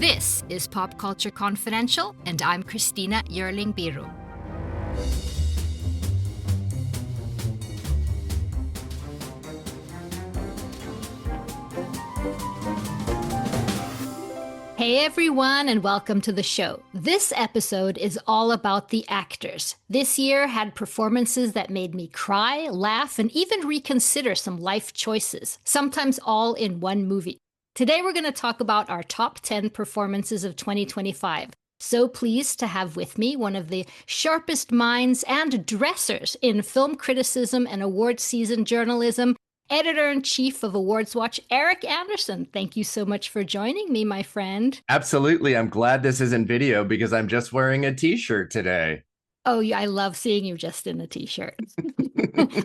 This is Pop Culture Confidential, and I'm Christina Yerling Biru. Hey everyone, and welcome to the show. This episode is all about the actors. This year had performances that made me cry, laugh, and even reconsider some life choices, sometimes all in one movie. Today we're going to talk about our top 10 performances of 2025. So pleased to have with me one of the sharpest minds and dressers in film criticism and award season journalism, Editor-in-Chief of AwardsWatch, Erik Anderson. Thank you so much for joining me, my friend. Absolutely. I'm glad this isn't video because I'm just wearing a t-shirt today. Oh, yeah, I love seeing you just in a t-shirt.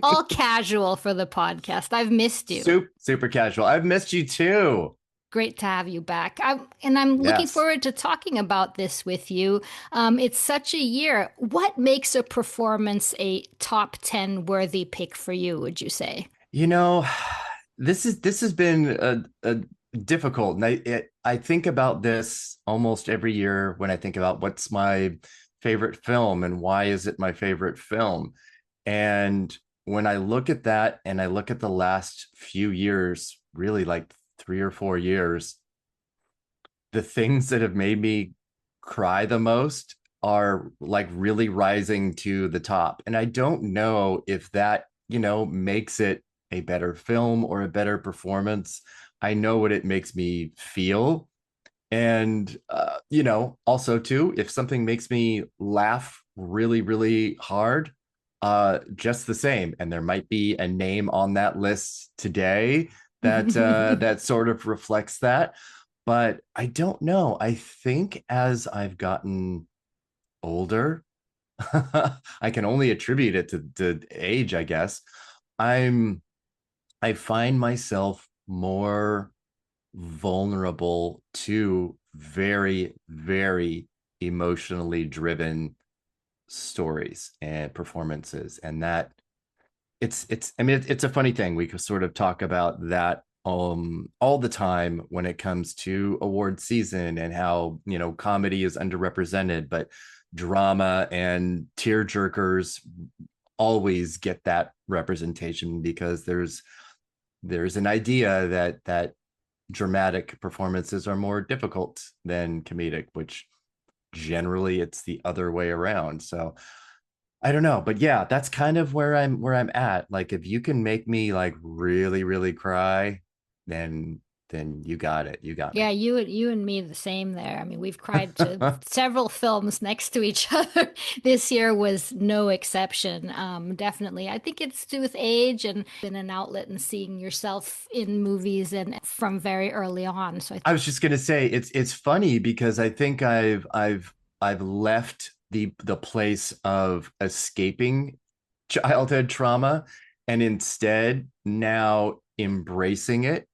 All casual for the podcast. I've missed you. Super casual. I've missed you too. Great to have you back. I'm looking forward to talking about this with you. It's such a year. What makes a performance a top 10 worthy pick for you, would you say? You know, this has been a difficult. And I think about this almost every year when I think about what's my favorite film and why is it my favorite film. And when I look at that and I look at the last few years, really like 3 or 4 years, the things that have made me cry the most are like really rising to the top. And I don't know if that, makes it a better film or a better performance. I know what it makes me feel. And, also too, if something makes me laugh really, really hard, just the same. And there might be a name on that list today that that sort of reflects that. But I don't know. I think as I've gotten older, I can only attribute it to age, I guess. I find myself more vulnerable to very, very emotionally driven stories and performances. And that it's a funny thing. We could sort of talk about that all the time when it comes to award season and how, comedy is underrepresented, but drama and tear jerkers always get that representation because there's an idea that dramatic performances are more difficult than comedic, which generally it's the other way around. So I don't know, but yeah, that's kind of where I'm at. Like if you can make me like really, really cry, then you got it. You got Yeah, me. you and me the same there. I mean, we've cried to several films next to each other. This year was no exception. Definitely. I think it's to do with age and been an outlet and seeing yourself in movies and from very early on. So I was just gonna say it's funny because I think I've left the place of escaping childhood trauma and instead now embracing it.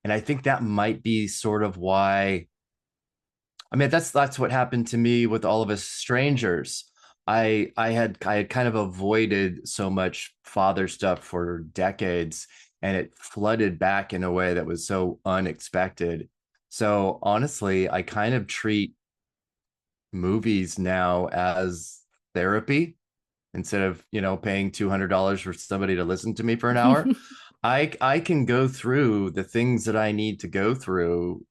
And I think that might be sort of why. I mean, that's what happened to me with All of Us Strangers. I had kind of avoided so much father stuff for decades, and it flooded back in a way that was so unexpected. So honestly, I kind of treat movies now as therapy instead of, paying $200 for somebody to listen to me for an hour. I can go through the things that I need to go through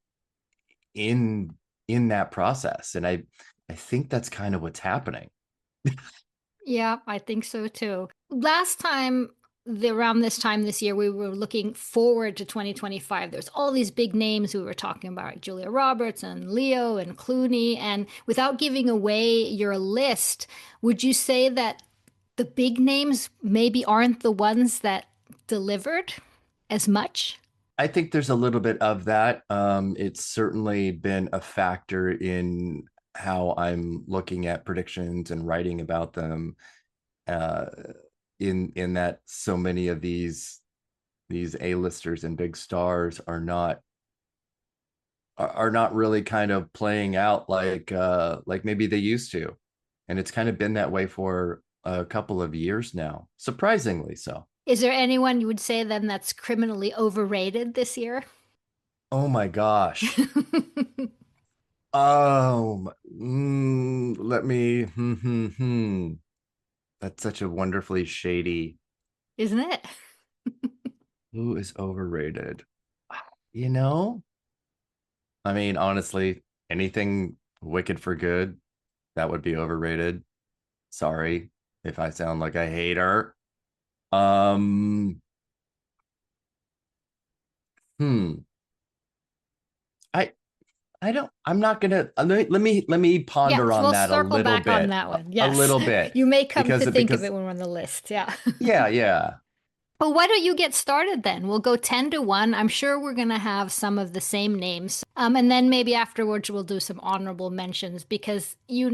in that process. And I think that's kind of what's happening. Yeah, I think so too. Last time, around this time this year, we were looking forward to 2025. There's all these big names we were talking about, like Julia Roberts and Leo and Clooney. And without giving away your list, would you say that the big names maybe aren't the ones that delivered as much? I think there's a little bit of that. It's certainly been a factor in how I'm looking at predictions and writing about them. Uh, in that so many of these A-listers and big stars are not really kind of playing out like maybe they used to, and it's kind of been that way for a couple of years now, surprisingly so. Is there anyone you would say then that's criminally overrated this year? Oh my gosh. Let me. That's such a wonderfully shady. Isn't it? Who is overrated? You know, I mean, honestly, anything Wicked for Good, that would be overrated. Sorry if I sound like a hater. Um, hmm. I I don't. I'm not gonna. Let me ponder Yes, on we'll that circle back on that one. a Yes. little bit, You may come to think of because it when we're on the list. Yeah. yeah. Well, why don't you get started then? We'll go 10 to 1. I'm sure we're going to have some of the same names. And then maybe afterwards we'll do some honorable mentions because you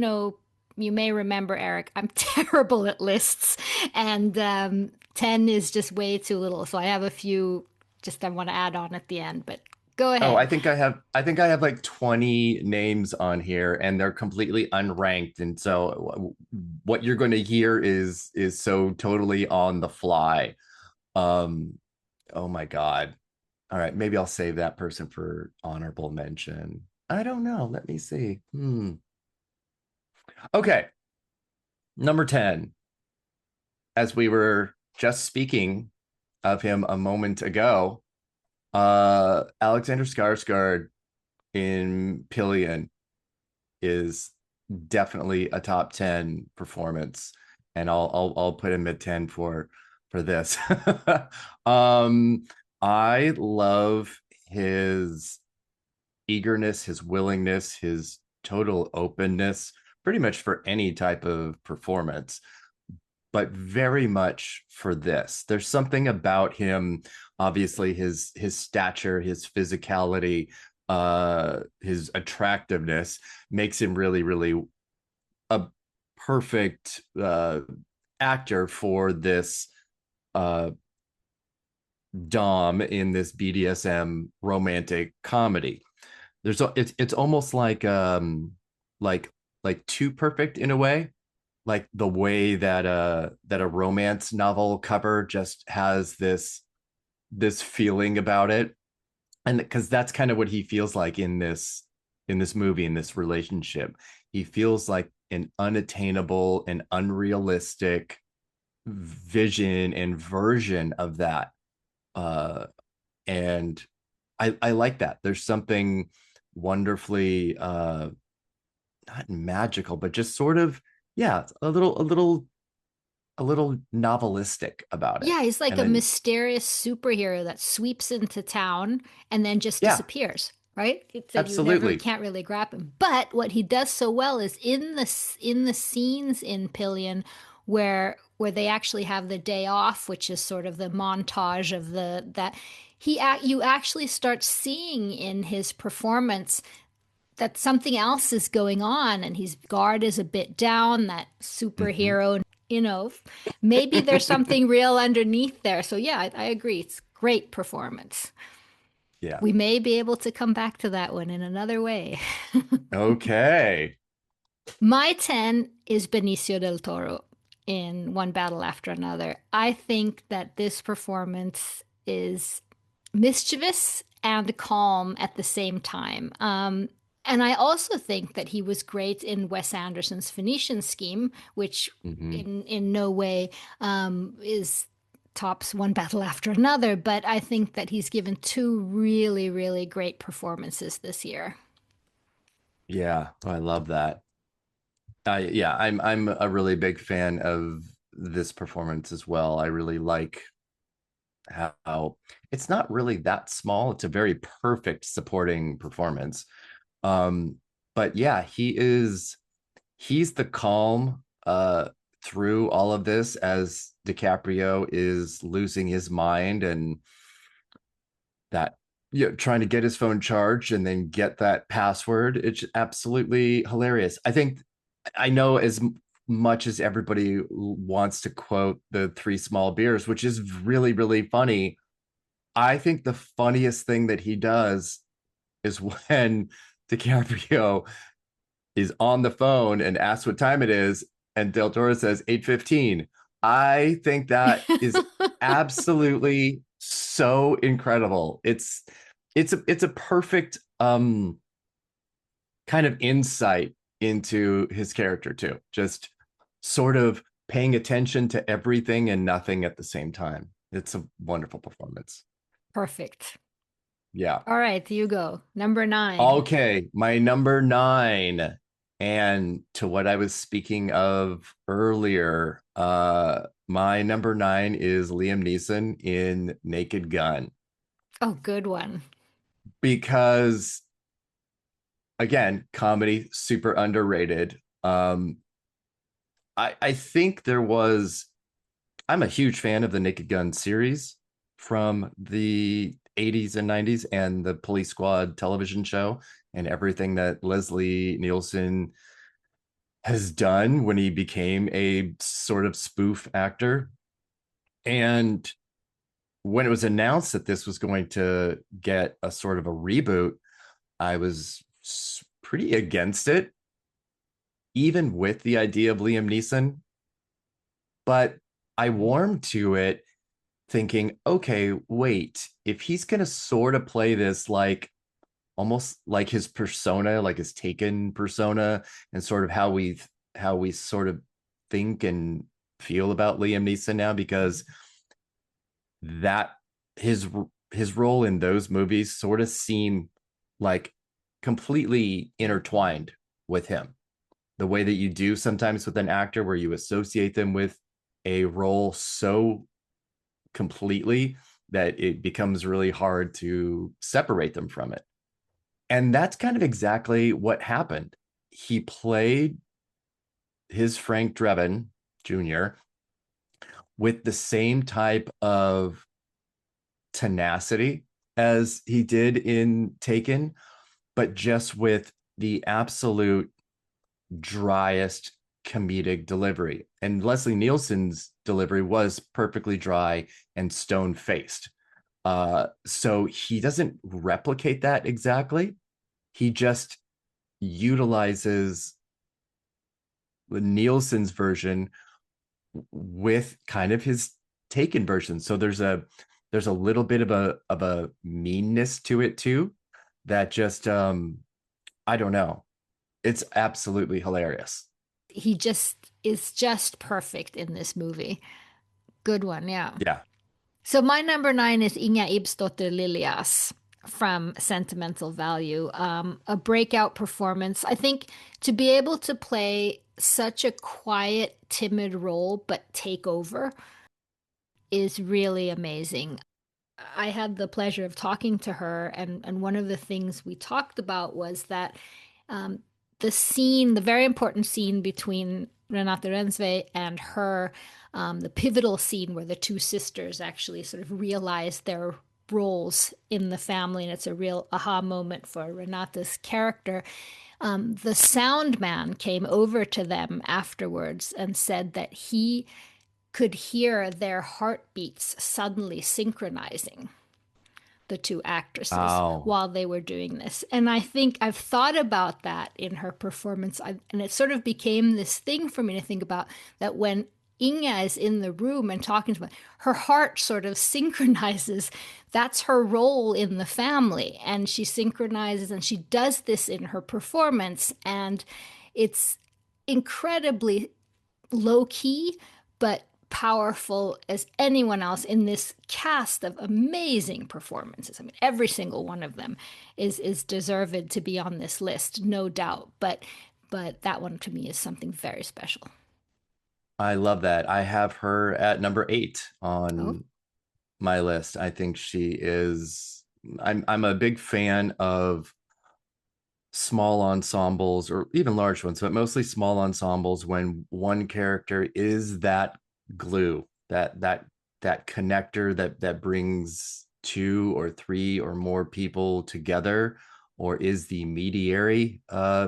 may remember, Eric, I'm terrible at lists, and 10 is just way too little. So I have a few just I want to add on at the end, but go Oh, ahead. I have like 20 names on here and they're completely unranked. And so what you're going to hear is so totally on the fly. Um, oh my God. All right, maybe I'll save that person for honorable mention. I don't know. Let me see. Okay, number 10. As we were just speaking of him a moment ago, Alexander Skarsgård in Pillion is definitely a top 10 performance, and I'll put him at 10 for this. um I love his eagerness, his willingness, his total openness pretty much for any type of performance, but very much for this. There's something about him, obviously his stature, his physicality, his attractiveness makes him really a perfect actor for this uh dom in this BDSM romantic comedy. It's almost like like too perfect in a way, like the way that a romance novel cover just has this feeling about it, and because that's kind of what he feels like in this movie, in this relationship. He feels like an unattainable and unrealistic vision and version of that, uh and I like that. There's something wonderfully not magical, but just sort of, yeah, a little novelistic about it. Yeah, he's like And a then mysterious superhero that sweeps into town and then just yeah, disappears, right? It's that you absolutely. can't really grab him. But what he does so well is in the scenes in Pillion where they actually have the day off, which is sort of the montage of the that you actually start seeing in his performance that something else is going on and his guard is a bit down, that Mhm. superhero, maybe there's something real underneath there. So yeah, I agree. It's great performance. Yeah. We may be able to come back to that one in another way. Okay. My 10 is Benicio del Toro in One Battle After Another. I think that this performance is mischievous and calm at the same time. And I also think that he was great in Wes Anderson's Phoenician Scheme, which Hmm. in no way is tops One Battle After Another, but I think that he's given two really, really great performances this year. Yeah, I love that. Yeah, I'm a really big fan of this performance as well. I really like how it's not really that small. It's a very perfect supporting performance. Um, but yeah, he's the calm through all of this as DiCaprio is losing his mind, and that, trying to get his phone charged and then get that password. It's absolutely hilarious. I think, I know, as much as everybody wants to quote the Three Small Beers, which is really funny, I think the funniest thing that he does is when DiCaprio is on the phone and asks what time it is, and Del Toro says 8:15. I think that is absolutely so incredible. It's a perfect kind of insight into his character too. Just sort of paying attention to everything and nothing at the same time. It's a wonderful performance. Perfect. Yeah. All right, you go. Number 9. Okay, my number 9. And to what I was speaking of earlier, my number 9 is Liam Neeson in Naked Gun. Oh, good one. Because again, comedy, super underrated. I think there was, I'm a huge fan of the Naked Gun series from the 80s and 90s and the Police Squad television show and everything that Leslie Nielsen has done when he became a sort of spoof actor. And when it was announced that this was going to get a sort of a reboot, I was pretty against it, even with the idea of Liam Neeson. But I warmed to it thinking, okay, wait, if he's going to sort of play this like almost like his persona, like his Taken persona, and sort of how we sort of think and feel about Liam Neeson now, because that his his role in those movies sort of seem like completely intertwined with him. The way that you do sometimes with an actor where you associate them with a role so completely that it becomes really hard to separate them from it. And that's kind of exactly what happened. He played his Frank Drebin Jr. with the same type of tenacity as he did in Taken, but just with the absolute driest comedic delivery. And Leslie Nielsen's delivery was perfectly dry and stone faced. So he doesn't replicate that exactly. He just utilizes Nielsen's version with kind of his Taken version. So there's a little bit of a meanness to it too, that just I don't know. It's absolutely hilarious. He just is just perfect in this movie. Good one, yeah. Yeah. So my number 9 is Inga Ibsdotter Liljas from Sentimental Value. A breakout performance. I think to be able to play such a quiet, timid role but take over is really amazing. I had the pleasure of talking to her, and one of the things we talked about was that um, the scene, the very important scene between Renate Rensve and her, the pivotal scene where the two sisters actually sort of realize their roles in the family, and it's a real aha moment for Renate's character. The sound man came over to them afterwards and said that he could hear their heartbeats suddenly synchronizing, the two actresses, Oh, while they were doing this. And I think I've thought about that in her performance. And it sort of became this thing for me to think about, that when Inga is in the room and talking to me, her heart sort of synchronizes. That's her role in the family. And she synchronizes and she does this in her performance. And it's incredibly low key, but powerful as anyone else in this cast of amazing performances. I mean, every single one of them is deserved to be on this list, no doubt. But that one to me is something very special. I love that. I have her at number 8 Oh, on my list. I think she is, I'm a big fan of small ensembles or even large ones, but mostly small ensembles when one character is that glue, that connector that brings two or three or more people together, or is the mediary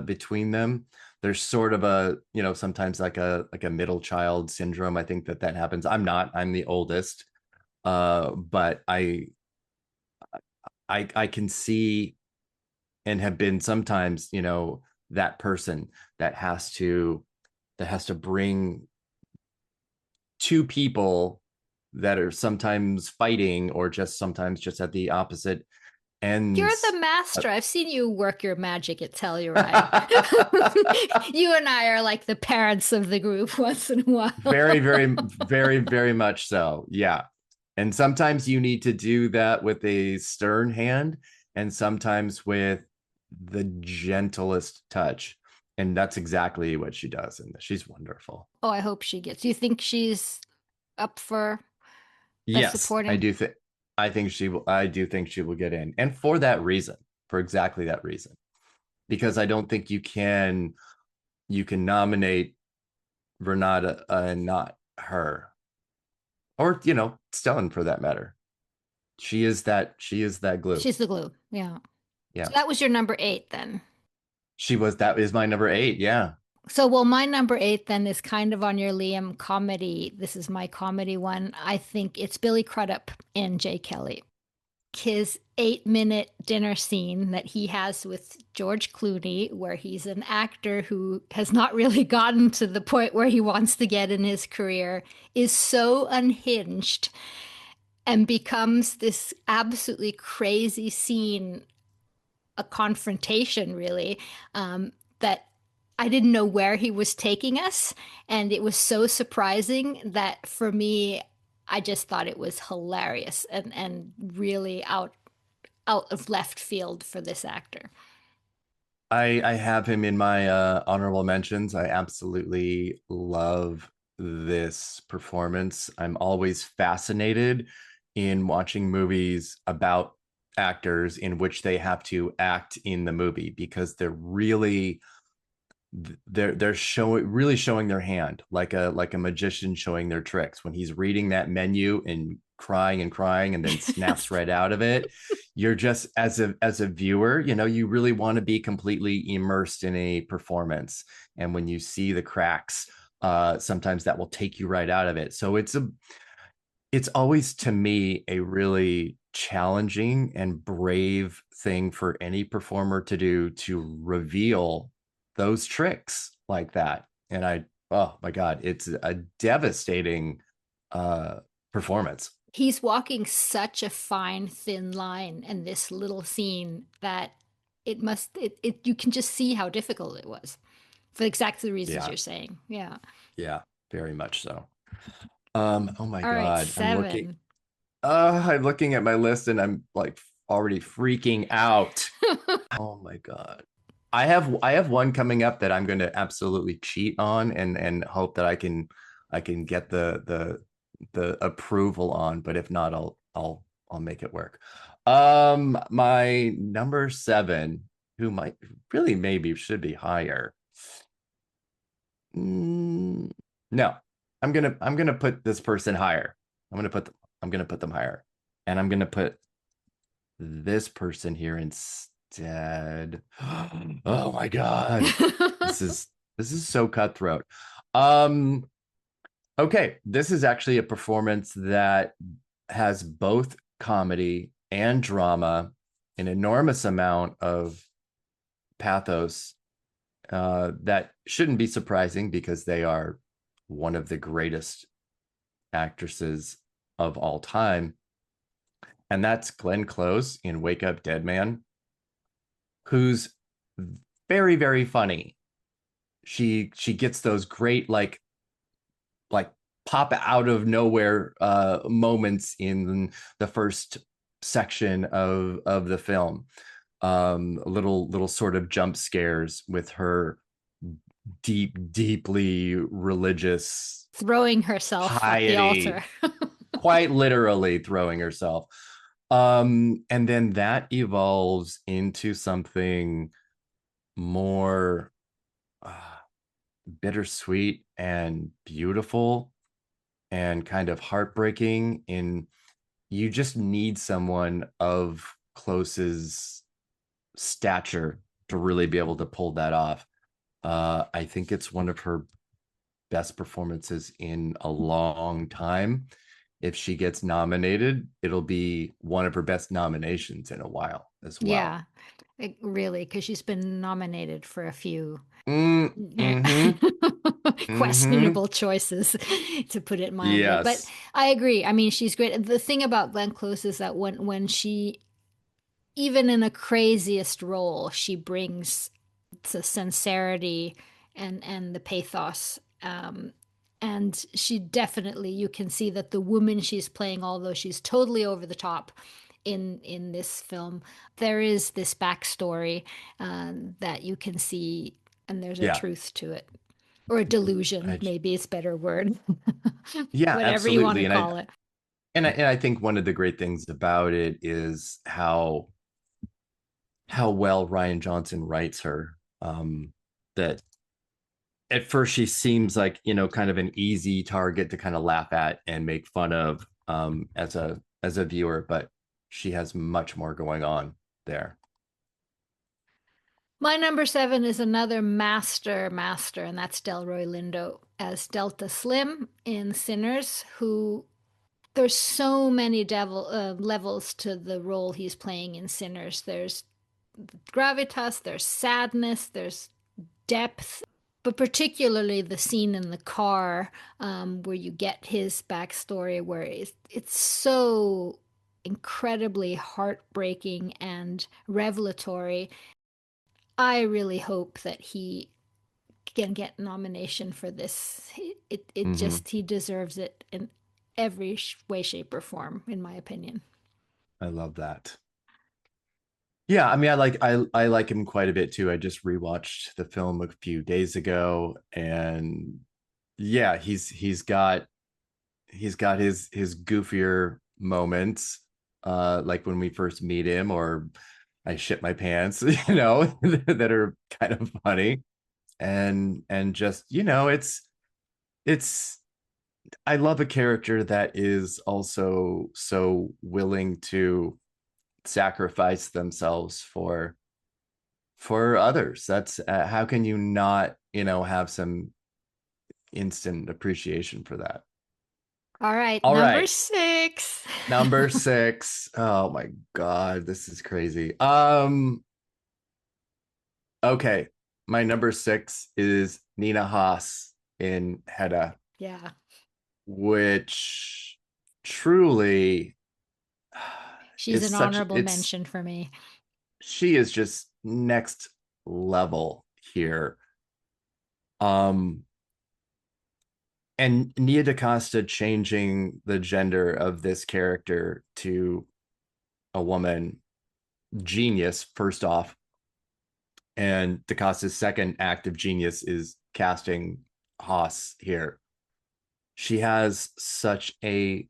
between them. There's sort of a, sometimes like a middle child syndrome. I think that happens. I'm the oldest, but I can see and have been sometimes, that person that has to bring two people that are sometimes fighting or just sometimes just at the opposite And You're the uh, master. I've seen you work your magic at Telluride. You and I are like the parents of the group once in a very, while. very, very, very much so. Yeah. And sometimes you need to do that with a stern hand, and sometimes with the gentlest touch. And that's exactly what she does. And she's wonderful. Oh, I hope she gets. You think she's up for best Yes, I supporting? do think I do think she will get in. And for that reason, for exactly that reason. Because I don't think you can nominate Renata and not her. Or, Stellan for that matter. She is that glue. She's the glue. Yeah. So Yeah. that was your number eight then. That is my number 8. Yeah. So, well, my number eight then is kind of on your Liam comedy. This is my comedy one. I think it's Billy Crudup in Jay Kelly. His 8-minute dinner scene that he has with George Clooney, where he's an actor who has not really gotten to the point where he wants to get in his career, is so unhinged and becomes this absolutely crazy scene, a confrontation, really, that I didn't know where he was taking us. And it was so surprising that for me, I just thought it was hilarious and really out of left field for this actor. I have him in my honorable mentions. I absolutely love this performance. I'm always fascinated in watching movies about actors in which they have to act in the movie because they're showing really showing their hand like a magician showing their tricks when he's reading that menu and crying and then snaps right out of it. You're just as a viewer, you really want to be completely immersed in a performance, and when you see the cracks, sometimes that will take you right out of it. So it's always to me a really challenging and brave thing for any performer to do, to reveal those tricks like that. And oh my God, it's a devastating uh performance. He's walking such a fine, thin line in this little scene that you can just see how difficult it was for exactly the reasons Yeah, you're saying. Yeah. yeah, very much so. Oh my All right, God, seven. I'm looking at my list and I'm like already freaking out. Oh my God. I have one coming up that I'm going to absolutely cheat on and hope that I can get the approval on, but if not, I'll make it work. My number 7, who might really maybe should be higher. No, I'm gonna put this person higher. I'm gonna put them higher, and I'm gonna put this person here instead. Oh my God. This is this is so cutthroat. Um okay, this is actually a performance that has both comedy and drama, an enormous amount of pathos that shouldn't be surprising because they are one of the greatest actresses of all time. And that's Glenn Close in Wake Up Dead Man, who's very, very funny. She gets those great like pop out of nowhere moments in the first section of the film. Little sort of jump scares with her deeply religious Throwing herself at the altar. piety, quite literally throwing herself. And then that evolves into something more uh, bittersweet and beautiful and kind of heartbreaking. In you just need someone of Close's stature to really be able to pull that off. I think it's one of her best performances in a long time. If she gets nominated, it'll be one of her best nominations in a while as well. Yeah, really, because she's been nominated for a few Mm-hmm. Mm-hmm. questionable choices, to put it mildly. But Yes. I agree. I mean, she's great. The thing about Glenn Close is that when she even in a craziest role, she brings the sincerity and the pathos. And she definitely, you can see that the woman she's playing, although she's totally over the top in this film, there is this backstory that you can see, and there's a Yeah. truth to it, or a delusion, I, maybe it's a better word, yeah, whatever you want absolutely. to call it. And I think one of the great things about it is how well Ryan Johnson writes her. That at first she seems like, kind of an easy target to kind of laugh at and make fun of, as a viewer, but she has much more going on there. My number seven is another master, and that's Delroy Lindo as Delta Slim in Sinners, who there's so many levels to the role he's playing in Sinners. There's gravitas, there's sadness, there's depth, but particularly the scene in the car where you get his backstory, where it's so incredibly heartbreaking and revelatory. I really hope that he can get nomination for this. It Mm-hmm. just, he deserves it in every way, shape, or form, in my opinion. I love that. Yeah, I mean, I like him quite a bit too. I just rewatched the film a few days ago, and yeah, he's got his goofier moments, like when we first meet him, or I shit my pants, that are kind of funny, and just it's I love a character that is also so willing to sacrifice themselves for others. That's how can you not, have some instant appreciation for that. All right, All number right, six. number six. Oh my god, this is crazy. Okay, my number six is Nina Haas in Hedda, Yeah, which truly she's is an such honorable it's mention for me. she is just next level here. Um, and Nia DaCosta changing the gender of this character to a woman, genius, first off. And DaCosta's second act of genius is casting Haas here. She has such a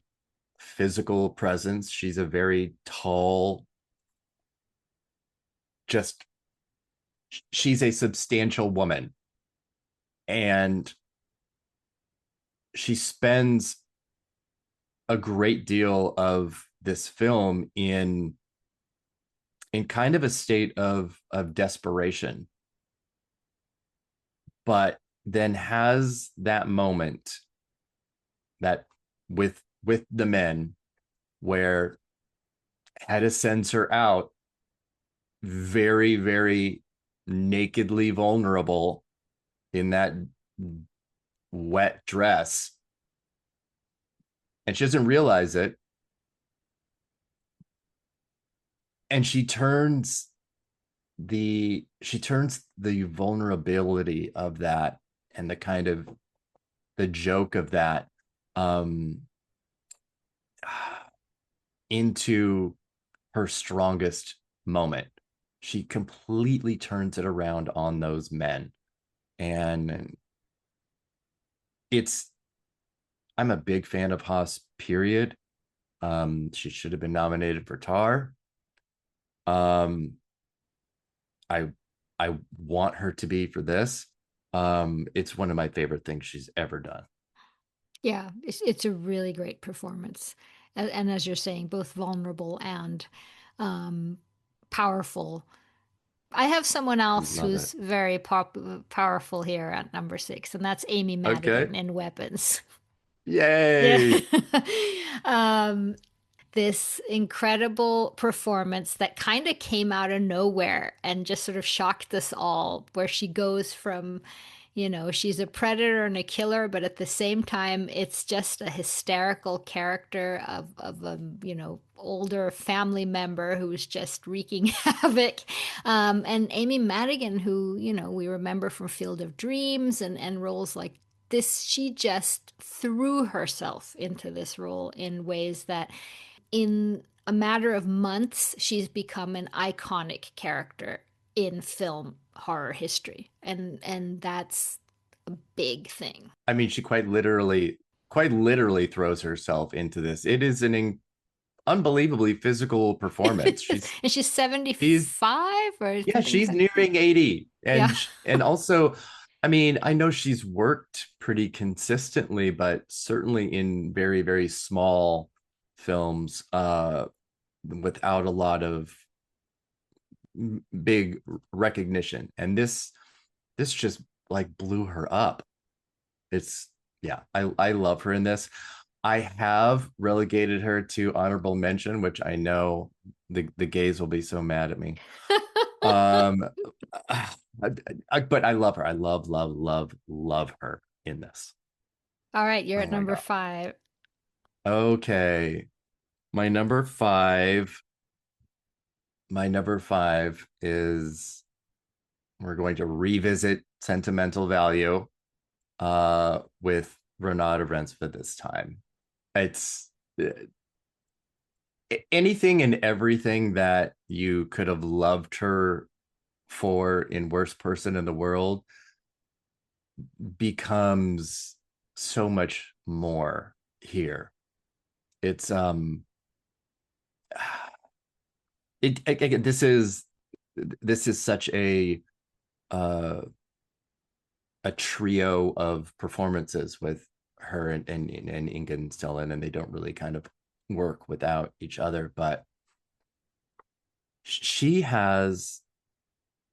physical presence. She's a very tall, just she's a substantial woman. And she spends a great deal of this film in kind of a state of desperation, but then has that moment that with the men where Hedda sends her out very, very nakedly vulnerable in that wet dress, and she doesn't realize it, and she turns the vulnerability of that, and the kind of the joke of that, um into her strongest moment. She completely turns it around on those men. And it's I'm a big fan of Haas, period. She should have been nominated for Tar. Um, I I want her to be for this. It's one of my favorite things she's ever done. Yeah, it's a really great performance. And as you're saying, both vulnerable and um, powerful. I have someone else Love it. who's very powerful here at number six, and that's Amy Okay. Madigan in Weapons. Yeah. Yay. um, this incredible performance that kind of came out of nowhere and just sort of shocked us all, where she goes from, She's a predator and a killer, but at the same time, it's just a hysterical character of a, older family member who's just wreaking havoc. And Amy Madigan, who, we remember from Field of Dreams and roles like this, she just threw herself into this role in ways that in a matter of months, she's become an iconic character in film horror history. And that's a big thing. I mean, she quite literally throws herself into this. It is an unbelievably physical performance. And she's She's 75 or yeah, something. she's nearing 80. Yeah. And also, I mean, I know she's worked pretty consistently, but certainly in very, very small films, without a lot of big recognition. And this just like blew her up. It's yeah, I love her in this. I have relegated her to honorable mention, which I know the gays will be so mad at me. Um, but I love her. I love, love, love, love her in this. All right, you're Oh at my number God. 5. Okay. My number five, my number five is we're going to revisit sentimental value with Renata Rensva this time. It's anything and everything that you could have loved her for in Worst Person in the World becomes so much more here. It's it this is such uh a trio of performances with her and Ingen still in, and they don't really kind of work without each other. But she has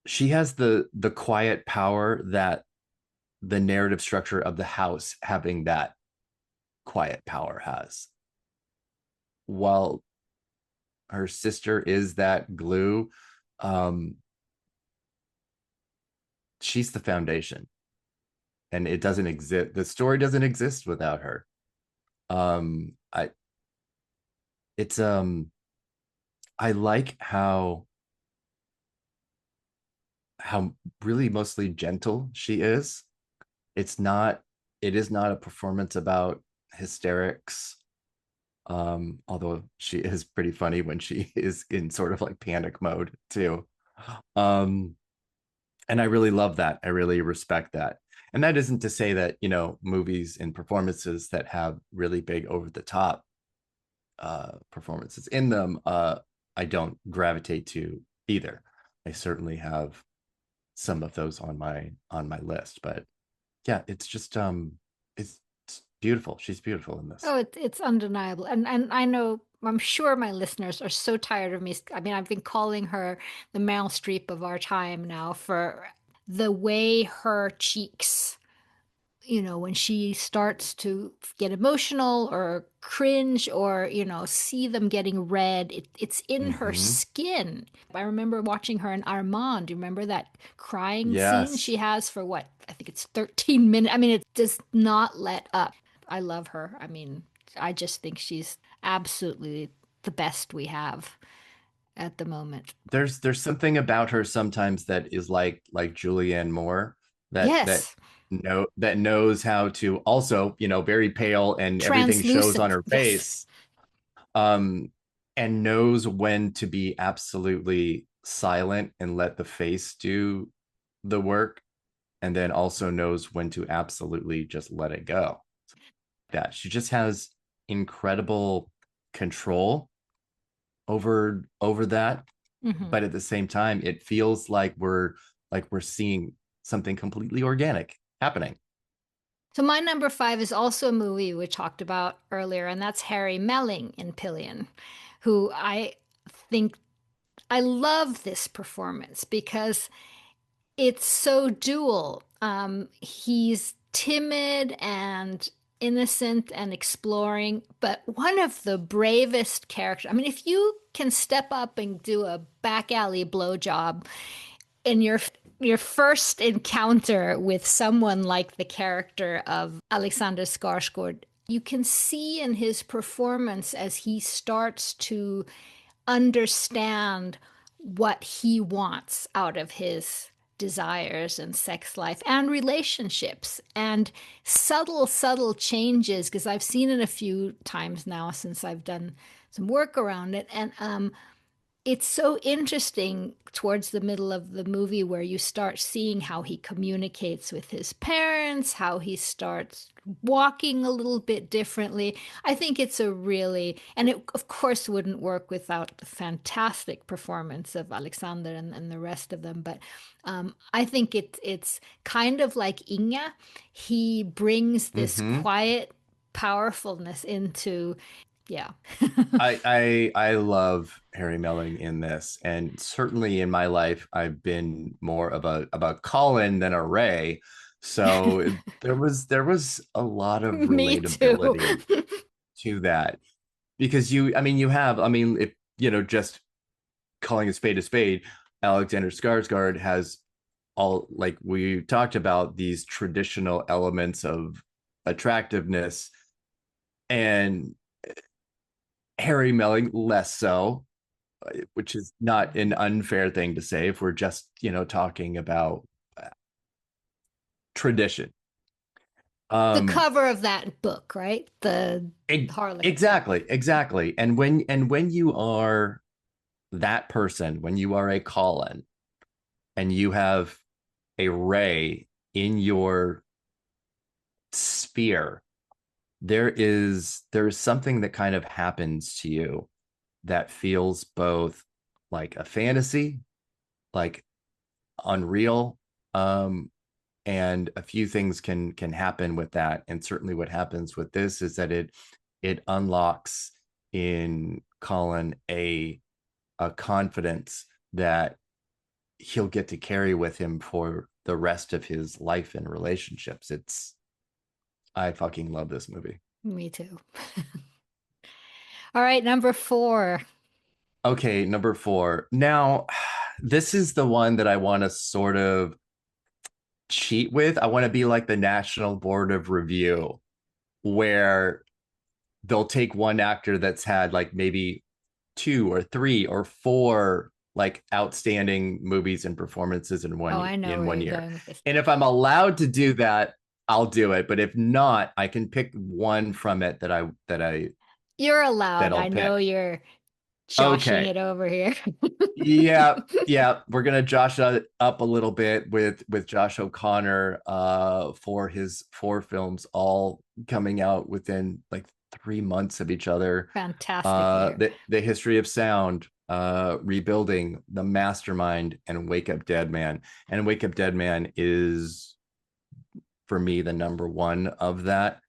the quiet power that the narrative structure of the house having that quiet power has. While her sister is that glue, um, she's the foundation, and it doesn't exist. The story doesn't exist without her. I it's I like how really mostly gentle she is. It's not it is not a performance about hysterics. Although she is pretty funny when she is in sort of like panic mode too. Um, and I really love that. I really respect that. And that isn't to say that, movies and performances that have really big over the top performances in them, I don't gravitate to either. I certainly have some of those on my list, but yeah, it's just it's beautiful. She's beautiful in this. Oh, it's undeniable. And I know, I'm sure my listeners are so tired of me. I mean, I've been calling her the Meryl Streep of our time now for the way her cheeks, when she starts to get emotional or cringe or, see them getting red, it's in her Mm-hmm. skin. I remember watching her in Armand. Do you remember that crying scene she Yes. has for what? I think it's 13 minutes. I mean, it does not let up. I love her. I mean, I just think she's absolutely the best we have at the moment. There's something about her sometimes that is like Julianne Moore that Yes. that knows how to also, very pale and everything shows on Translucent. her Yes. face. Um and knows when to be absolutely silent and let the face do the work, and then also knows when to absolutely just let it go. That she just has incredible control over that, Hmm. but at the same time it feels like we're seeing something completely organic happening. So my number 5 is also a movie we talked about earlier, and that's Harry Melling in Pillion, who I think I love this performance because it's so dual. He's timid and innocent and exploring, but one of the bravest characters. I mean, if you can step up and do a back alley blowjob and you're your first encounter with someone like the character of Alexander Skarsgård, you can see in his performance as he starts to understand what he wants out of his desires and sex life and relationships and subtle changes, because I've seen it a few times now since I've done some work around it. And it's so interesting towards the middle of the movie where you start seeing how he communicates with his parents, how he starts walking a little bit differently. I think it's a really, and it of course wouldn't work without the fantastic performance of Alexander and the rest of them. But I think it's kind of like Inga. He brings this Mm-hmm. quiet powerfulness into, yeah. I love Harry Melling in this, and certainly in my life, I've been more of a Colin than a Ray. So there was a lot of Me too. relatability to that because you have, if just calling a spade, Alexander Skarsgård has all, like we talked about, these traditional elements of attractiveness, and Harry Melling less so, which is not an unfair thing to say if we're just, talking about tradition. The Um, cover of that book, right? The Harlequin. exactly. And when you are that person, when you are a Colin and you have a Ray in your sphere, there is something that kind of happens to you that feels both like a fantasy, like unreal, um and a few things can happen with that. And certainly what happens with this is that it unlocks in Colin a confidence that he'll get to carry with him for the rest of his life and relationships. I fucking love this movie. Me too. All right, number four. Okay, number 4. Now, this is the one that I want to sort of cheat with. I want to be like the National Board of Review, where they'll take one actor that's had like maybe 2 or 3 or 4 like outstanding movies and performances in Oh, one I know in where one you're year. going with this. And if I'm allowed to do that, I'll do it. But if not, I can pick one from it You're allowed. that I'll I know pick. you're joshing Okay. it over here. Yeah, we're gonna josh it up a little bit with Josh O'Connor for his 4 films, all coming out within like 3 months of each other. Fantastic year. The History of Sound, Rebuilding, The Mastermind, and Wake Up Dead Man. And Wake Up Dead Man is for me the number one of that.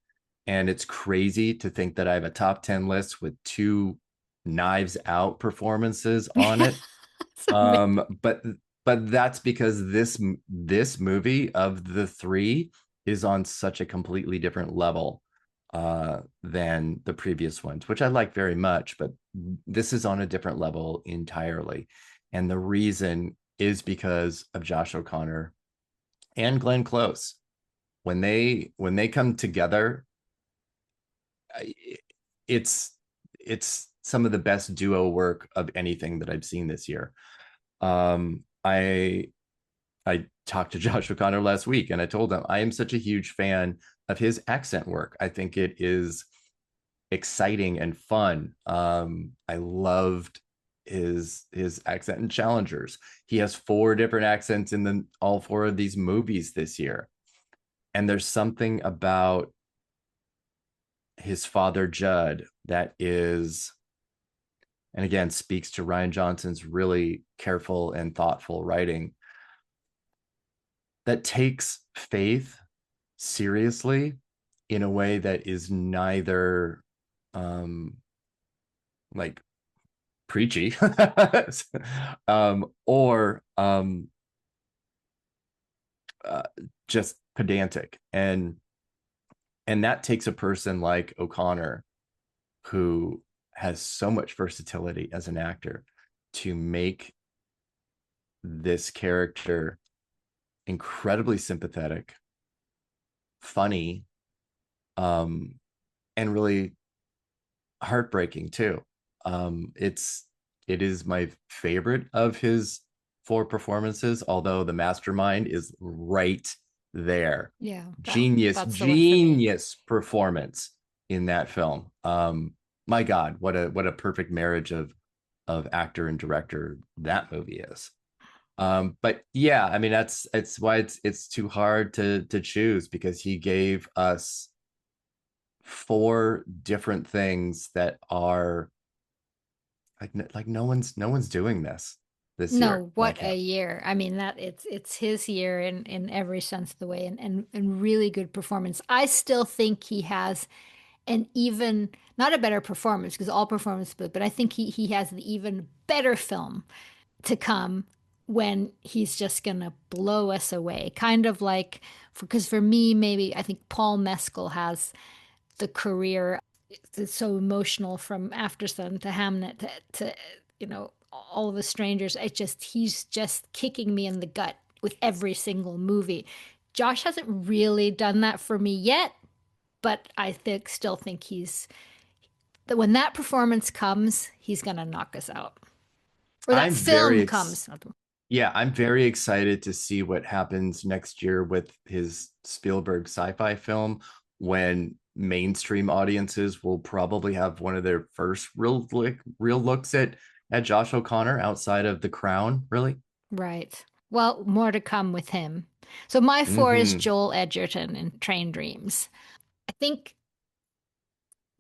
And it's crazy to think that I have a top 10 list with 2 Knives Out performances on it. It's amazing. But that's because this movie of the 3 is on such a completely different level than the previous ones, which I like very much, but this is on a different level entirely. And the reason is because of Josh O'Connor and Glenn Close. When they come together, it's it's some of the best duo work of anything that I've seen this year. I talked to Josh O'Connor last week and I told him I am such a huge fan of his accent work. I think it is exciting and fun. I loved his accent in Challengers. He has 4 different accents in all 4 of these movies this year. And there's something about his father Judd that is, and again, speaks to Rian Johnson's really careful and thoughtful writing, that takes faith seriously in a way that is neither like preachy or uh, just pedantic. And that takes a person like O'Connor, who has so much versatility as an actor, to make this character incredibly sympathetic, funny, um, and really heartbreaking too. It is my favorite of his four performances, although the mastermind is right there. Yeah, that's the one for me. Genius performance in that film. My God, what a perfect marriage of actor and director that movie is. But yeah, I mean that's why it's too hard to choose, because he gave us four different things that are like no one's doing this year No, what like a him. year. I mean that it's his year in every sense of the way, and really good performance. I still think he has an even not a better performance because all performance but I think he has the even better film to come when he's just gonna blow us away. Kind of like because for me, maybe I think Paul Mescal has the career. It's so emotional from After Sun to Hamnet to all of the strangers. It just he's just kicking me in the gut with every single movie. Josh hasn't really done that for me yet, but I still think he's that when that performance comes, he's gonna knock us out. Or that i'm very film ex- comes. yeah, I'm very excited to see what happens next year with his Spielberg sci-fi film, when mainstream audiences will probably have one of their first real looks at Josh O'Connor outside of The Crown, really. Right. Well, more to come with him. So my four is Hmm. Joel Edgerton in Train Dreams. I think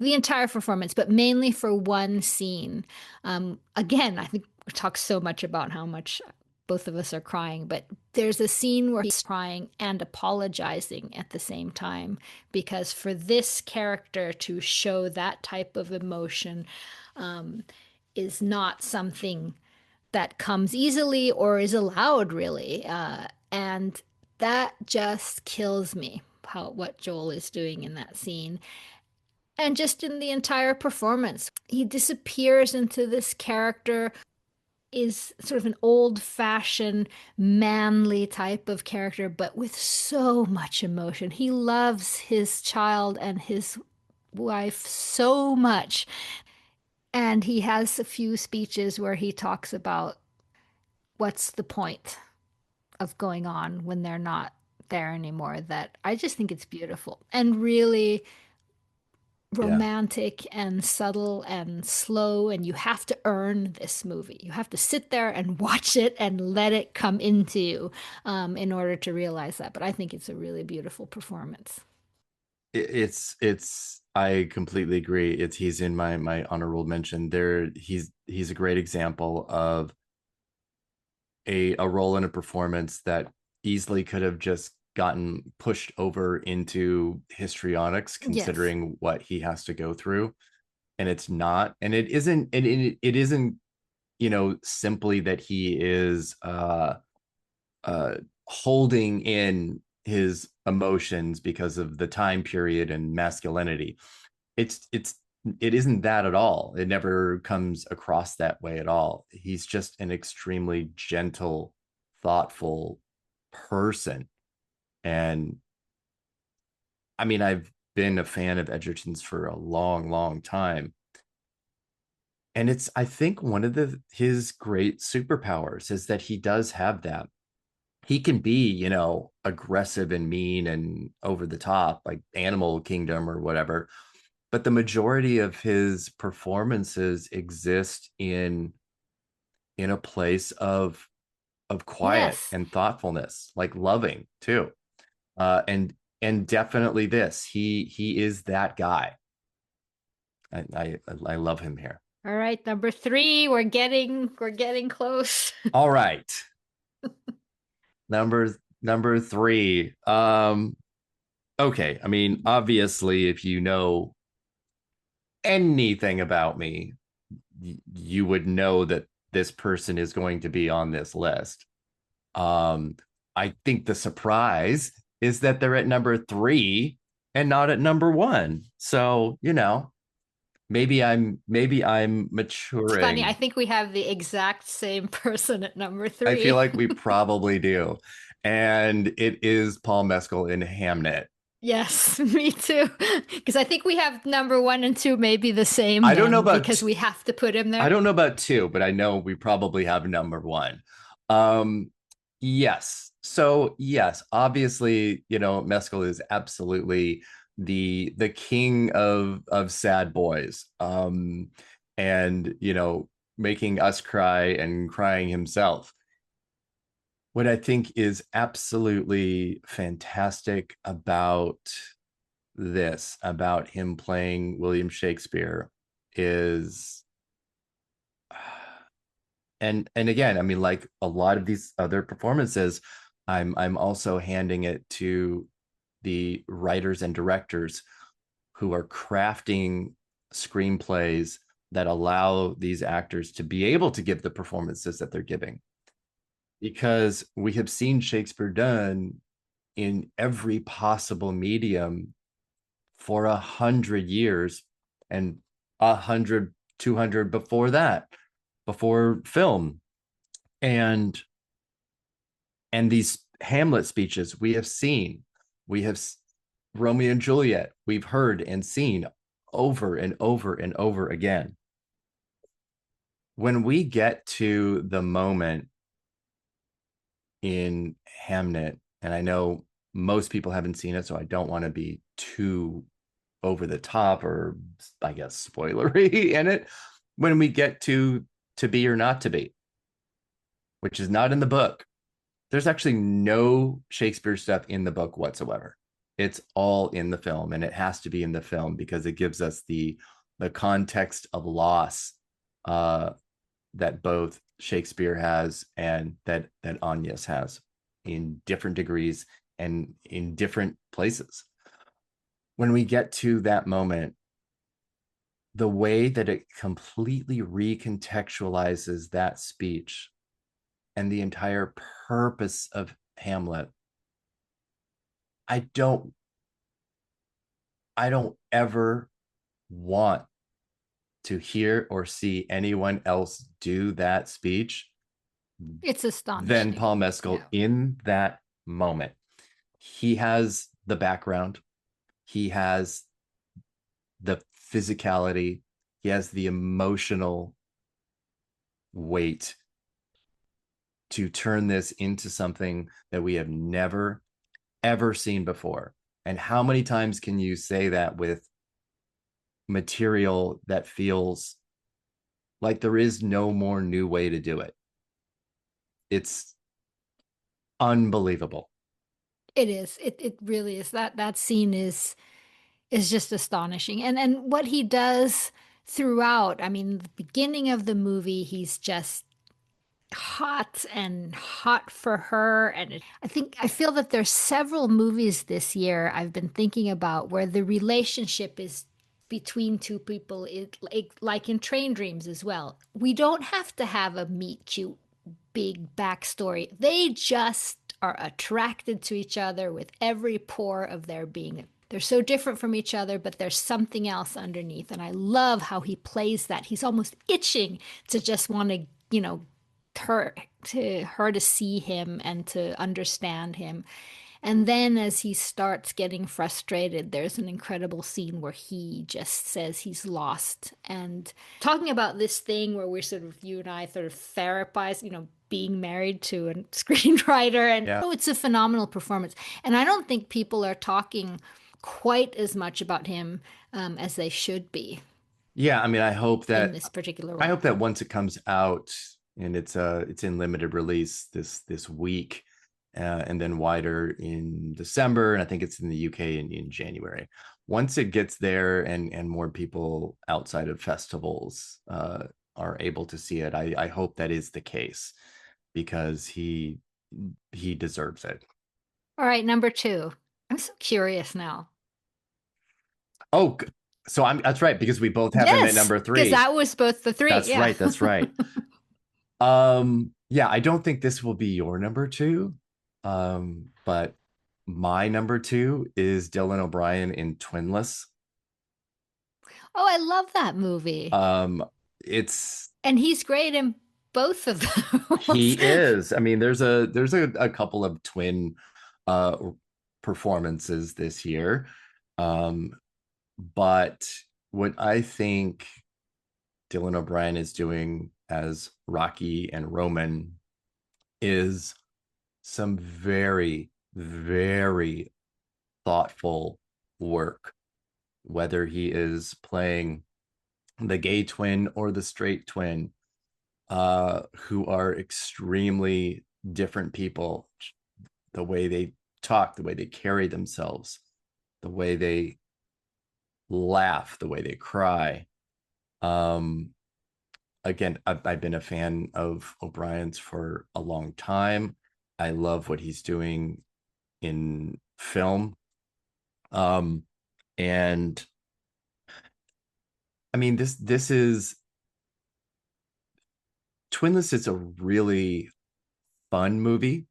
the entire performance, but mainly for one scene. Again, I think we talk so much about how much both of us are crying, but there's a scene where he's crying and apologizing at the same time, because for this character to show that type of emotion is not something that comes easily or is allowed, really. And that just kills me, how what Joel is doing in that scene. And just in the entire performance, he disappears into this character, is sort of an old-fashioned, manly type of character, but with so much emotion. He loves his child and his wife so much. And he has a few speeches where he talks about what's the point of going on when they're not there anymore. That I just think it's beautiful and really Yeah. romantic and subtle and slow, and you have to earn this movie. You have to sit there and watch it and let it come into you in order to realize that. But I think it's a really beautiful performance. It's I completely agree. He's in my honorable mention there. He's a great example of a role in a performance that easily could have just gotten pushed over into histrionics, Yes. considering what he has to go through. And it's not, and it isn't, simply that he is uh holding in his emotions because of the time period and masculinity. It's it isn't that at all. It never comes across that way at all. He's just an extremely gentle, thoughtful person. And I mean, I've been a fan of Edgerton's for a long time. And it's, I think, one of his great superpowers is that he does have that. He can be, aggressive and mean and over the top, like Animal Kingdom or whatever, but the majority of his performances exist in a place of quiet Yes. and thoughtfulness, like loving too. And definitely this, he is that guy. I love him here. All right, number three. We're getting close. All right, number three. Okay, I mean, obviously, if you know anything about me, you would know that this person is going to be on this list. Um, I think the surprise is that they're at number three and not at number one. So, maybe I'm It's funny. I maturing. think we have the exact same person at number I feel three. like we probably do. and it is Paul Mescal in Hamnet. Yes, me too. Because I think we have number one and two maybe the same I don't know then, about because we have to put him I there. don't know about two, but I know we probably have number one. Um, yes. So yes, obviously, Mescal is absolutely the king of sad boys. And making us cry and crying himself. What I think is absolutely fantastic about about him playing William Shakespeare, is and again, I mean, like a lot of these other performances, I'm also handing it to the writers and directors who are crafting screenplays that allow these actors to be able to give the performances that they're giving, because we have seen Shakespeare done in every possible medium for 100 years, and 100, 200 before that, before film. And and these Hamlet speeches we have seen, we have Romeo and Juliet, we've heard and seen over and over and over again. When we get to the moment in Hamnet, and I know most people haven't seen it, so I don't want to be too over the top, or I guess spoilery in it. When we get to be or not to be, which is not in the book, there's actually no Shakespeare stuff in the book whatsoever. It's all in the film, and it has to be in the film because it gives us the context of loss, uh, that both Shakespeare has and that Agnes has, in different degrees and in different places. When we get to that moment, the way that it completely recontextualizes that speech and the entire purpose of Hamlet, I don't I don't ever want to hear or see anyone else do that speech It's than astonishing. Paul Mescal Yeah. in that moment. He has the background, he has the physicality, he has the emotional weight to turn this into something that we have never ever seen before. And how many times can you say that with material that feels like there is no more new way to do it? It's unbelievable. It is. It really is. That scene is just astonishing. And what he does throughout, I mean, the beginning of the movie, he's just hot and hot for her. I think I feel that there's several movies this year I've been thinking about where the relationship is between two people, like in Train Dreams as well. We don't have to have a meet cute big backstory. They just are attracted to each other with every pore of their being. They're so different from each other, but there's something else underneath. And I love how he plays that. He's almost itching to just want to, her to see him and to understand him. And then as he starts getting frustrated, there's an incredible scene where he just says he's lost. And talking about this thing where we're sort of, you and I sort of therapize, being married to a screenwriter. And Yeah. oh, it's a phenomenal performance. And I don't think people are talking quite as much about him as they should be Yeah, I mean, in this particular I role. hope that once it comes out, and it's in limited release this week, and then wider in December, and I think it's in the UK in January. Once it gets there, and more people outside of festivals are able to see it, I hope that is the case, because he deserves it. All right, number two. I'm so curious now. Oh, so I'm that's right, because we both have him at Yes, number because three. that was both the three. That's Yeah. right. That's right. Yeah, I don't think this will be your number two. But my number two is Dylan O'Brien in Twinless. Oh, I love that movie. Um, it's And he's great in both of He those. is. I mean, there's a couple of twin uh performances this year. Um, but what I think Dylan O'Brien is doing as Rocky and Roman is some very, very thoughtful work, whether he is playing the gay twin or the straight twin, who are extremely different people. The way they talk, the way they carry themselves, the way they laugh, the way they cry. Um, Again, I've been a fan of O'Brien's for a long time. I love what he's doing in film. Um, and I mean, this is Twinless is a really fun movie.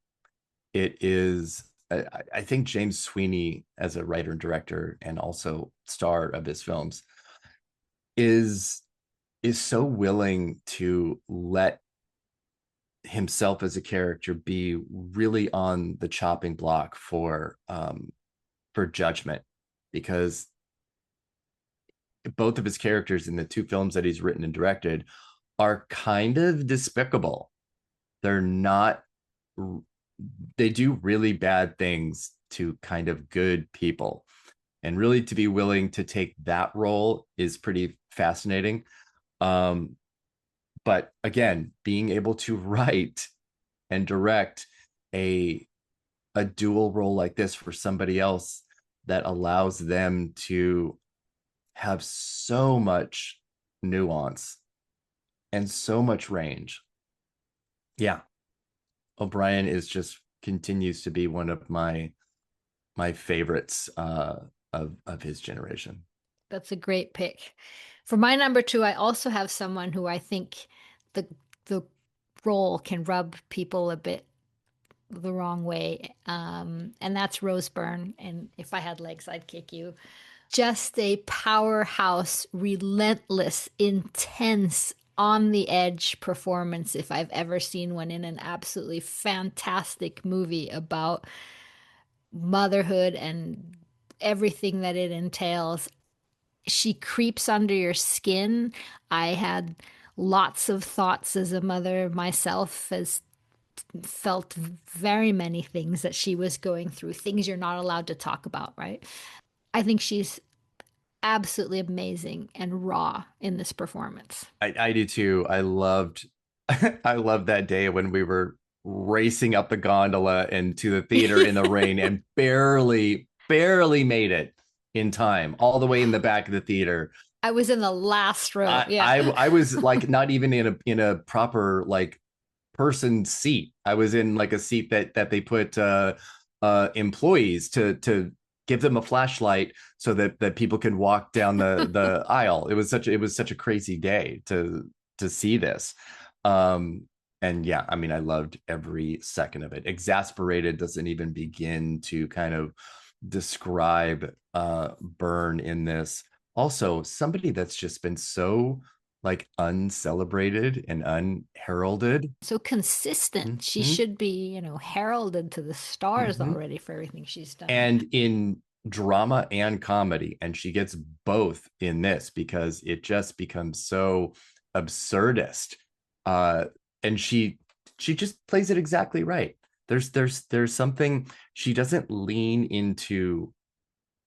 It is. I think James Sweeney, as a writer and director, and also star of his films, is is so willing to let himself as a character be really on the chopping block for judgment, because both of his characters in the two films that he's written and directed are kind of despicable. They're not, they do really bad things to kind of good people. And really to be willing to take that role is pretty fascinating. Um, but again, being able to write and direct a a dual role like this for somebody else that allows them to have so much nuance and so much range. Yeah, O'Brien is just continues to be one of my favorites of his generation. That's a great pick. For my number two, I also have someone who I think the the role can rub people a bit the wrong way, and that's Rose Byrne. And If I Had Legs, I'd Kick You. Just a powerhouse, relentless, intense, on the edge performance if I've ever seen one in an absolutely fantastic movie about motherhood and everything that it entails. She creeps under your skin. I had lots of thoughts as a mother myself, as felt very many things that she was going through, things you're not allowed to talk about, right? I think she's absolutely amazing and raw in this performance. I do too. I loved I loved that day when we were racing up the gondola and to the theater in the rain and barely made it in time, all the way in the back of the theater. I was in the last row. I was like not even in a proper like person seat. I was in like a seat that they put employees to give them a flashlight so that people can walk down the aisle. It was such a crazy day to see this. Um, and yeah, I mean, I loved every second of it. Exasperated doesn't even begin to kind of describe Byrne in this. Also, somebody that's just been so like uncelebrated and unheralded. So consistent. She Mm-hmm. should be, heralded to the stars Mm-hmm. already for everything she's done. And in drama and comedy, and she gets both in this because it just becomes so absurdist. uh and she just plays it exactly right. There's something, she doesn't lean into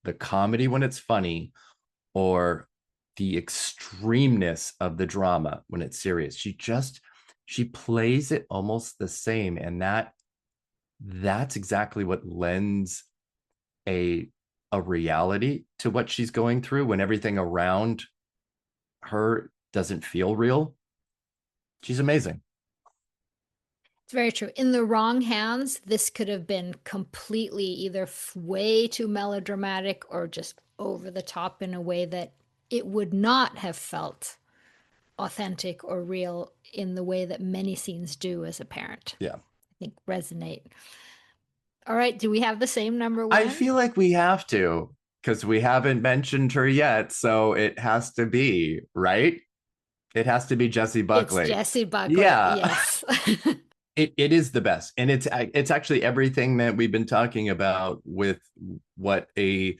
the comedy when it's funny, or the extremeness of the drama when it's serious. She plays it almost the same, and that's exactly what lends a a reality to what she's going through when everything around her doesn't feel real. She's amazing. It's very true. In the wrong hands, this could have been completely either way too melodramatic or just over the top in a way that it would not have felt authentic or real in the way that many scenes do as a parent. Yeah. I think resonate. All right, do we have the same number I one? feel like we have to, because we haven't mentioned her yet, so it has to be, right? It has to be Jessie It's Buckley. Jessie Buckley. Yeah. Yes. It is the best, and it's actually everything that we've been talking about with what a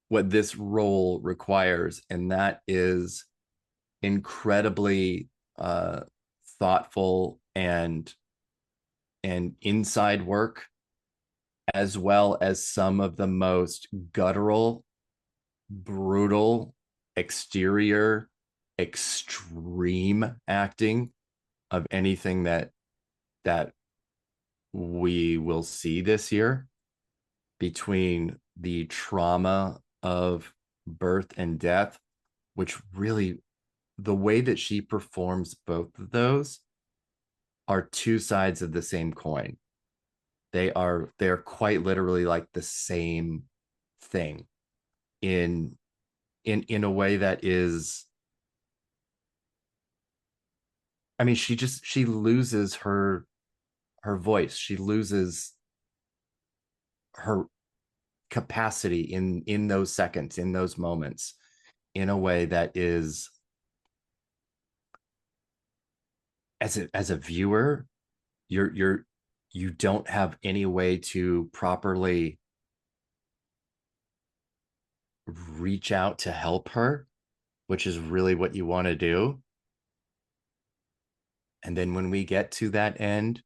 what this role requires, and that is incredibly thoughtful and inside work, as well as some of the most guttural, brutal, exterior, extreme acting of anything that we will see this year, between the trauma of birth and death, which really, the way that she performs both of those are two sides of the same coin. They're quite literally like the same thing in in a way that is, I mean, she loses her voice. She loses her capacity in those seconds, in those moments, in a way that is, as a viewer, you don't have any way to properly reach out to help her, which is really what you want to do. And then when we get to that end,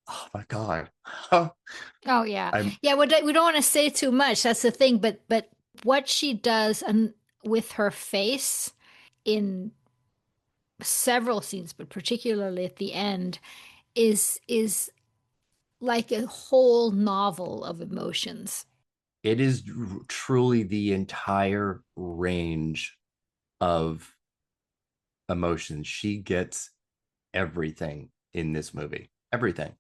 oh my god. Oh yeah. I'm Yeah, we don't want to say too much. That's the thing, but what she does and with her face in several scenes, but particularly at the end, is like a whole novel of emotions. it is truly the entire range of emotions. She gets everything in this movie. Everything.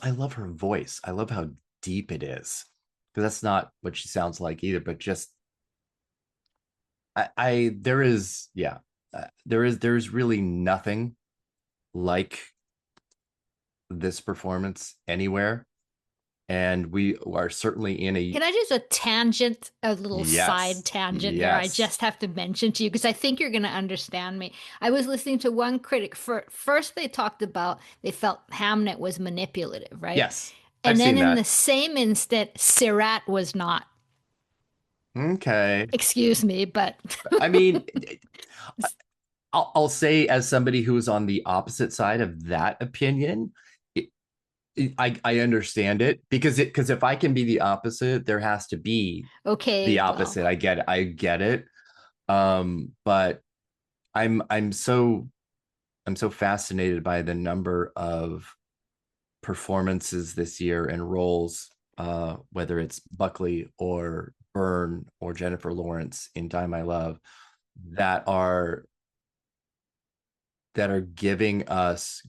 I love her voice. I love how deep it is. Because that's not what she sounds like either, but just I there is, yeah. There's really nothing like this performance anywhere. And we are certainly in a, Can I just a tangent, a little side yes, tangent here? I yes, just have to mention to you because I think you're going to understand me. I was listening to one critic. First, they talked about they felt Hamnet was manipulative, right? yes. I've And then seen in that. the same instant, Sirat was not. Okay. Excuse me, but I mean, I'll say, as somebody who is on the opposite side of that opinion, I understand it, because if I can be the opposite, there has to be okay, the well, opposite. I get it. But I'm so fascinated by the number of performances this year and roles, whether it's Buckley or Byrne or Jennifer Lawrence in Time I Love, that are giving us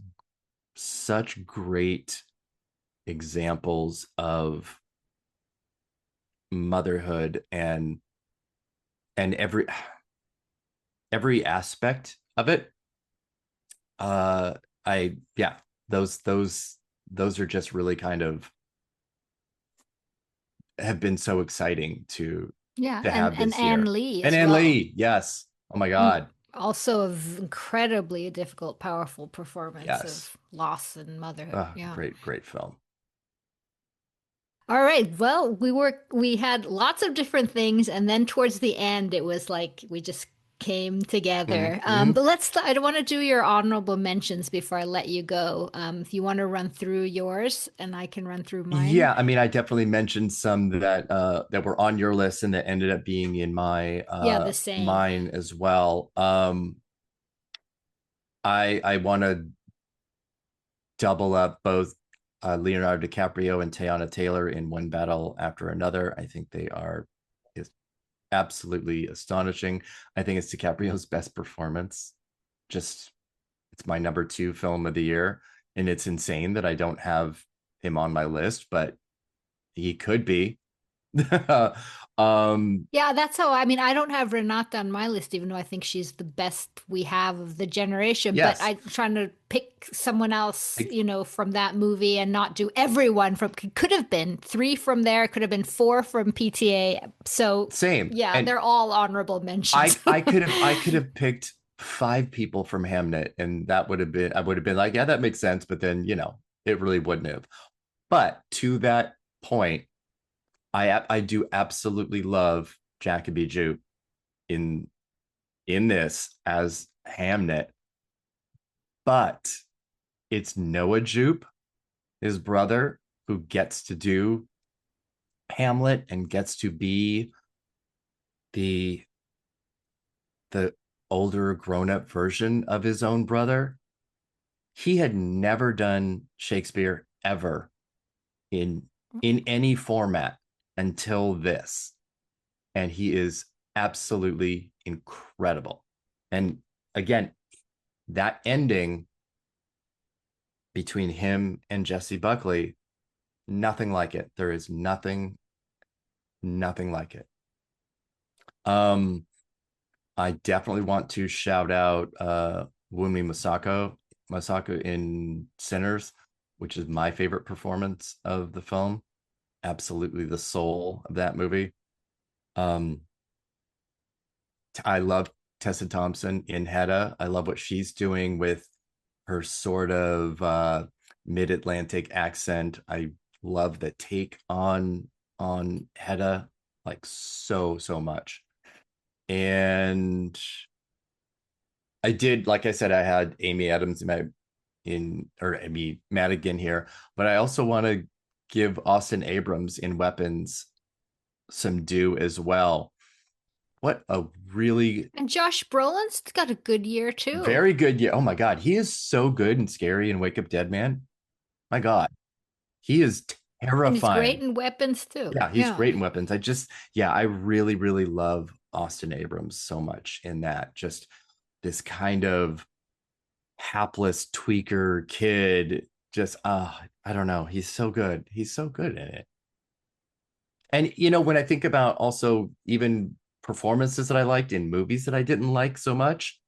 such great examples of motherhood and every aspect of it. I Yeah, those are just really kind of have been so exciting yeah, to have and this Anne year. Lee And as Ann well. Lee, yes. Oh my Mm, god. also, an incredibly difficult, powerful performance Yes. of loss and motherhood. Yeah. Great film. All right. Well, we had lots of different things, and then towards the end, it was like we just came together. Mm-hmm. But I don't want to do your honorable mentions before I let you go. If you want to run through yours, and I can run through mine. Yeah, I mean, I definitely mentioned some that were on your list and that ended up being in my Yeah, the same. mine as well. I want to double up both Leonardo DiCaprio and Teyana Taylor in One Battle After Another. I think they are is absolutely astonishing. I think it's DiCaprio's best performance. Just, it's my number two film of the year, and it's insane that I don't have him on my list, but he could be. um, Yeah, that's how I mean, I don't have Renata on my list, even though I think she's the best we have of the generation. But yes, I'm trying to pick someone else, I, from that movie and not do everyone from, could have been three from there, could have been four from PTA. So same. yeah, And they're all honorable mentions. I could have picked five people from Hamnet, and that would have been I would have been like, yeah, that makes sense. But then it really wouldn't have. But to that point, I do absolutely love Jacoby Jupe in this as Hamnet, but it's Noah Jupe, his brother, who gets to do Hamlet and gets to be the the older grown-up version of his own brother. He had never done Shakespeare ever in any format until this, and he is absolutely incredible. And again, that ending between him and Jesse Buckley, nothing like it. There is nothing like it. um I definitely want to shout out Wumi Masako in Sinners, which is my favorite performance of the film. Absolutely the soul of that movie. Um, I love Tessa Thompson in Hedda. I love what she's doing with her sort of mid-Atlantic accent. I love the take on Hedda like so much. And I did, like I said, I had Amy Adams or Amy Madigan here, but I also want to give Austin Abrams in Weapons some due as well. What a really And Josh Brolin's got a good year too. very good year. Oh my God, he is so good and scary in Wake Up Dead Man. My God, he is And he's great terrifying. in weapons too. Yeah, he's Yeah. great in Weapons. I really love Austin Abrams so much in that. Just this kind of hapless tweaker kid. Just I don't know. He's so good. He's so good in it. And when I think about also even performances that I liked in movies that I didn't like so much,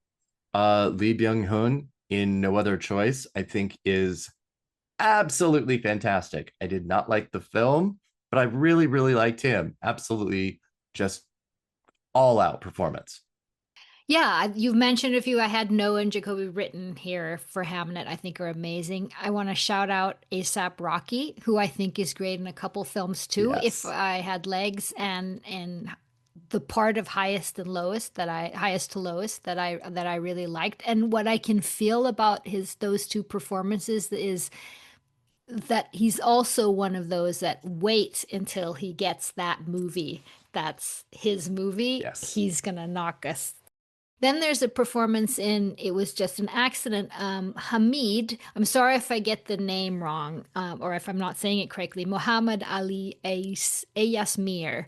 Lee Byung-hun in No Other Choice, I think is absolutely fantastic. I did not like the film, but I really liked him. Absolutely just all out performance. Yeah, you've mentioned a few. I had Noah and Jacoby written here for Hamnet, I think are amazing. I want to shout out ASAP Rocky, who I think is great in a couple films too. If Yes. I had legs, and the part of highest to lowest that I really liked. And what I can feel about his those two performances is that he's also one of those that waits until he gets that movie. That's his movie. Yes. He's gonna knock us. Then there's a performance in It Was Just an Accident. Hamid, I'm sorry if I get the name wrong, or if I'm not saying it correctly, Muhammad Ali Ayasmir,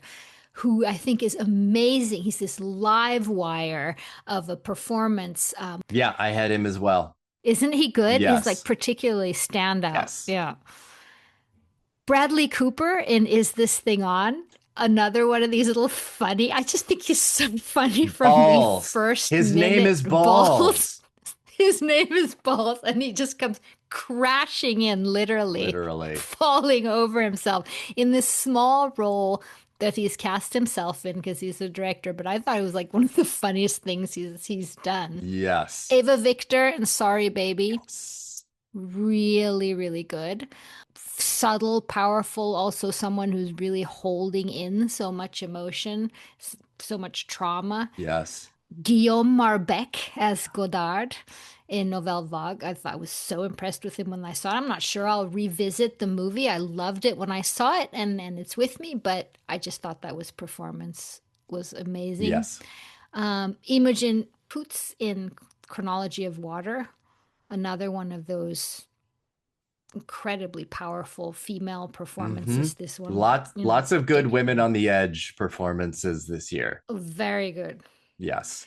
who I think is amazing. He's this live wire of a performance. Yeah, I had him as well. Isn't he good? He's like Yes. particularly standout. Yes. Yeah. Bradley Cooper in Is This Thing On? Another one of these little funny. I just think he's so funny from the Balls. first His name minute. is Balls. Balls. His name is Balls, and he just comes crashing in, literally Literally. falling over himself in this small role that he's cast himself in because he's a director. But I thought it was like one of the funniest things he's done. Yes. Ava Victor and Sorry Baby, Yes. really good. Subtle, powerful, also someone who's really holding in so much emotion, so much trauma. Yes. Guillaume Marbeck as Godard in Nouvelle Vague. I thought I was so impressed with him when I saw it. I'm not sure I'll revisit the movie. I loved it when I saw it, and it's with me, but I just thought that was performance was amazing. Yes. Imogen Poots in Chronology of Water, another one of those incredibly powerful female Mm-hmm. performances. This one, Lots of good taking women on the edge performances this year. very good. Yes.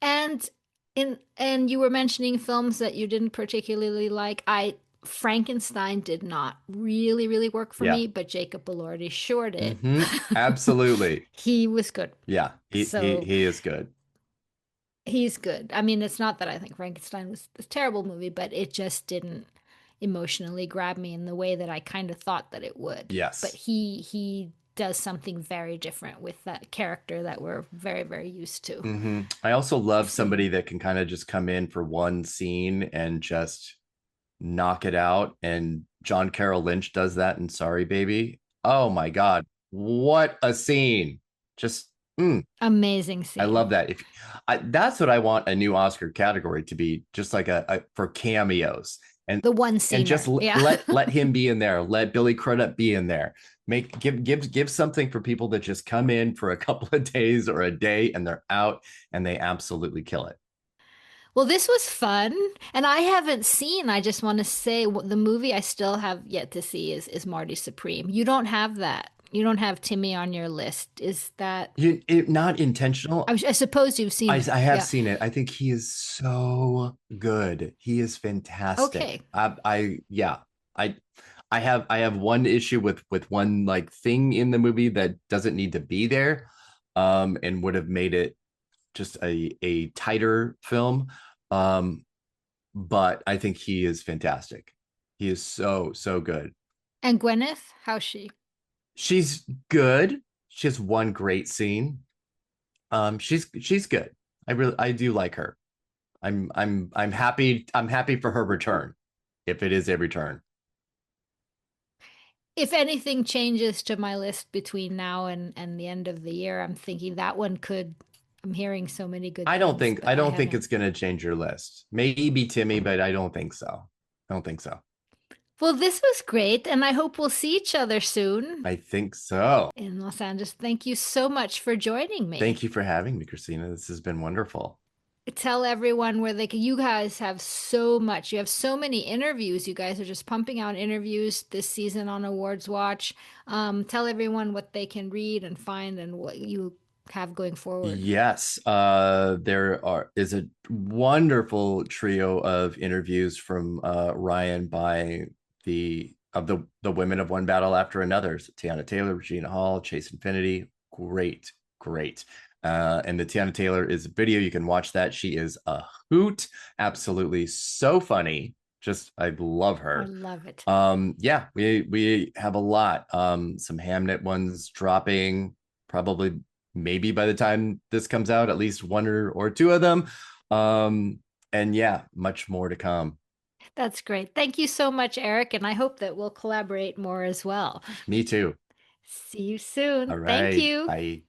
And you were mentioning films that you didn't particularly like. I Frankenstein did not really work for Yeah. me, but Jacob Elordi sure did. Absolutely. He was good. Yeah. So He is good. he's good. I mean, it's not that I think Frankenstein was a terrible movie, but it just didn't emotionally grab me in the way that I kind of thought that it would. But Yes. he does something very different with that character that we're very used to. I also love So, somebody that can kind of just come in for one scene and just knock it out. And John Carroll Lynch does that in Sorry Baby. Oh my God. What a scene. Just, amazing I scene. love that. If that's what I want a new Oscar category to be, just like a for cameos The one and just scener. Yeah. let him be in there. Let Billy Crudup be in there. Give something for people that just come in for a couple of days or a day and they're out and they absolutely kill it. Well, this was fun, and I haven't seen. I just want to say the movie I still have yet to see is Marty Supreme. You don't have that. You don't have Timmy on your list. Is that? Not intentional. I suppose you've seen it. I have Yeah. seen it. I think he is so good. He is fantastic. Okay. Yeah. I I have one issue with one like thing in the movie that doesn't need to be there, and would have made it just a tighter film. Um, but I think he is fantastic. He is so good. And Gwyneth, how's she? She's good. She has one great scene. She's good. I do like her. I'm happy for her return, if it is a return. If anything changes to my list between now and the end of the year, I'm thinking that one could. I'm hearing so many good things, but I I don't think haven't. it's gonna change your list. Maybe Timmy, but I don't think so. I don't think so. Well, this was great, and I hope we'll see each other soon I think so. in Los Angeles. Thank you so much for joining Thank me. you for having me, Christina. This has been wonderful. Tell everyone where they can. You guys have so much. You have so many interviews. You guys are just pumping out interviews this season on Awards Watch. Tell everyone what they can read and find and what you have going forward. Yes, is a wonderful trio of interviews from Ryan by the women of One Battle After Another. So Tiana Taylor, Regina Hall, Chase Infinity. Great. And the Tiana Taylor is a video. You can watch that. She is a hoot. Absolutely so funny. Just I love I her. love it. Yeah, we have a lot. Some Hamnet ones dropping probably maybe by the time this comes out, at least one or two of them. And yeah, much more to come. That's great. Thank you so much, Eric, and I hope that we'll collaborate more as well. Me too. See you soon. All Thank right. you. Bye.